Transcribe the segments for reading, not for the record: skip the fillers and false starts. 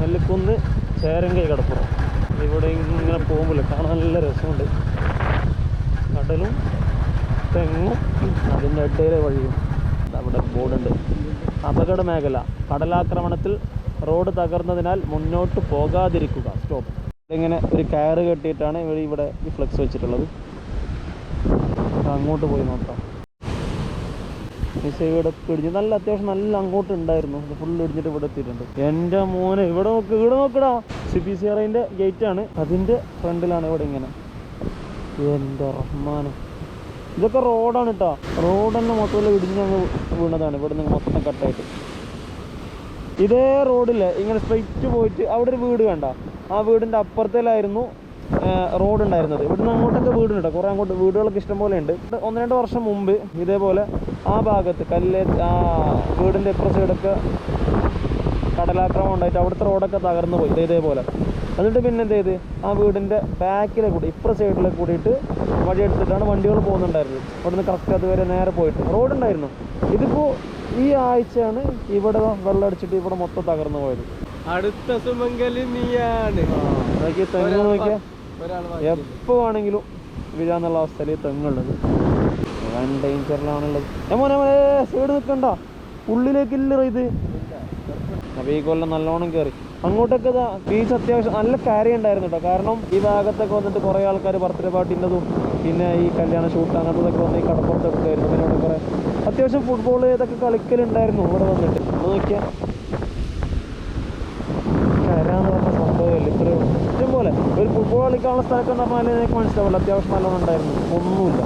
നെല്ലിക്കുന്ന് ചേരങ്കൈ കടപ്പുറം. ഇവിടെ ഇങ്ങനെ പോകുമ്പോൾ കാണാൻ നല്ല രസമുണ്ട്. കടലും തെങ്ങും അതിൻ്റെ ഇടയിലെ വഴിയും. അവിടെ ബോർഡുണ്ട്, അപകട മേഖല, കടലാക്രമണത്തിൽ റോഡ് തകർന്നതിനാൽ മുന്നോട്ട് പോകാതിരിക്കുക, സ്റ്റോപ്പ്. ഇങ്ങനെ ഒരു കയറ് കെട്ടിയിട്ടാണ് ഇവിടെ ഈ ഫ്ലെക്സ് വെച്ചിട്ടുള്ളത്. അങ്ങോട്ട് പോയി നോക്കാം. ഈ സൈഡ് ഇടിഞ്ഞ് നല്ല അത്യാവശ്യം നല്ല അങ്ങോട്ട് ഉണ്ടായിരുന്നു. ഇത് ഫുള്ള് ഇടിഞ്ഞിട്ട് ഇവിടെ എത്തിയിട്ടുണ്ട്. എൻ്റെ മോനെ ഇവിടെ നോക്കടാ. CPCRIൻ്റെ ഗേറ്റാണ്, അതിൻ്റെ ഫ്രണ്ടിലാണ് ഇവിടെ ഇങ്ങനെ. എൻ്റെ റഹ്മാനെ, ഇതൊക്കെ റോഡാണ് കേട്ടോ. റോഡ് തന്നെ മൊത്തത്തിൽ ഇടിഞ്ഞങ്ങ് വീണതാണ്. ഇവിടെ നിന്ന് മൊത്തം കട്ടായിട്ട്. ഇതേ റോഡിൽ ഇങ്ങനെ സ്ട്രെയിറ്റ് പോയിട്ട് അവിടെ ഒരു വീട് കണ്ട, ആ വീടിൻ്റെ അപ്പുറത്തേലായിരുന്നു റോഡ് ഉണ്ടായിരുന്നത്. ഇവിടുന്ന് അങ്ങോട്ടൊക്കെ വീടുണ്ട്, കുറേ അങ്ങോട്ട് വീടുകളൊക്കെ ഇഷ്ടംപോലെ ഉണ്ട്. 1-2 വർഷം മുമ്പ് ഇതേപോലെ ആ ഭാഗത്ത് വീടിൻ്റെ ഇപ്പുറ സൈഡൊക്കെ കടലാക്രമണം ഉണ്ടായിട്ട് അവിടുത്തെ റോഡൊക്കെ തകർന്നു പോയി ഇതേപോലെ. എന്നിട്ട് പിന്നെ എന്ത് ചെയ്ത് ആ വീടിൻ്റെ ബാക്കിലെ കൂടി ഇപ്പുറ സൈഡിലെ കൂടിയിട്ട് വഴി എടുത്തിട്ടാണ് വണ്ടികൾ പോകുന്നുണ്ടായിരുന്നത്. ഇവിടുന്ന് കറക്റ്റ് അതുവരെ നേരെ പോയിട്ട് റോഡുണ്ടായിരുന്നു. ഇതിപ്പോൾ ഈ ആഴ്ചയാണ് ഇവിടെ വെള്ളം അടിച്ചിട്ട് ഇവിടെ മൊത്തം തകർന്നു പോയത്. അടുത്ത സുമംഗലി നീയാണ്. തെങ്ങ് നോക്കിയാൽ എപ്പോൾ വേണമെങ്കിലും വീഴാന്നുള്ള അവസ്ഥയിൽ തെങ്ങുള്ളത്. വൻ ഡേഞ്ചറിലാണുള്ളത്. മോനെ സൈഡ് നിൽക്കണ്ട, ഉള്ളിലേക്കില്ല ഇത്. അപ്പോൾ ഈ കൊല്ലം നല്ലോണം കയറി. അങ്ങോട്ടൊക്കെ ബീച്ച് അത്യാവശ്യം നല്ല കരയുണ്ടായിരുന്നു കേട്ടോ. കാരണം ഈ ഭാഗത്തൊക്കെ വന്നിട്ട് കുറേ ആൾക്കാർ ബർത്ത്ഡേ പാർട്ടിൻ്റെതും പിന്നെ ഈ കല്യാണ ഷൂട്ട് അങ്ങനത്തതൊക്കെ വന്ന് ഈ കടപ്പുറത്തൊക്കെ ആയിരുന്നു. പിന്നെ ഇവിടെ കുറേ അത്യാവശ്യം ഫുട്ബോൾ ഇതൊക്കെ കളിക്കലുണ്ടായിരുന്നു ഇവിടെ വന്നിട്ട്. നോക്കിയാൽ കരാന്ന് പറഞ്ഞ സംഭവമല്ല. ഇത്രയും ഇഷ്ടംപോലെ ഒരു ഫുട്ബോൾ കളിക്കാനുള്ള സ്ഥലമൊക്കെ എന്ന് പറഞ്ഞാൽ എനിക്ക് മനസ്സിലാവില്ല. അത്യാവശ്യം നല്ലോണം ഉണ്ടായിരുന്നു. ഒന്നുമില്ല,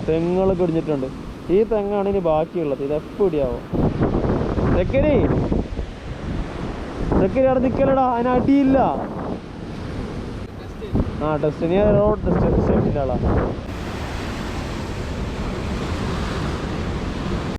തെങ്ങുകളൊക്കെ ഇടിഞ്ഞിട്ടുണ്ട്. ഈ തെങ്ങാണ് ഇനി ബാക്കിയുള്ളത്. ഇത് എപ്പോൾ ഇടിയാവും. തെക്കരി അവിടെ നിൽക്കലടാ, അതിനടിയില്ല. ടെസ്റ്റ്, നീ റോഡ് ടെസ്റ്റ് ആളാ.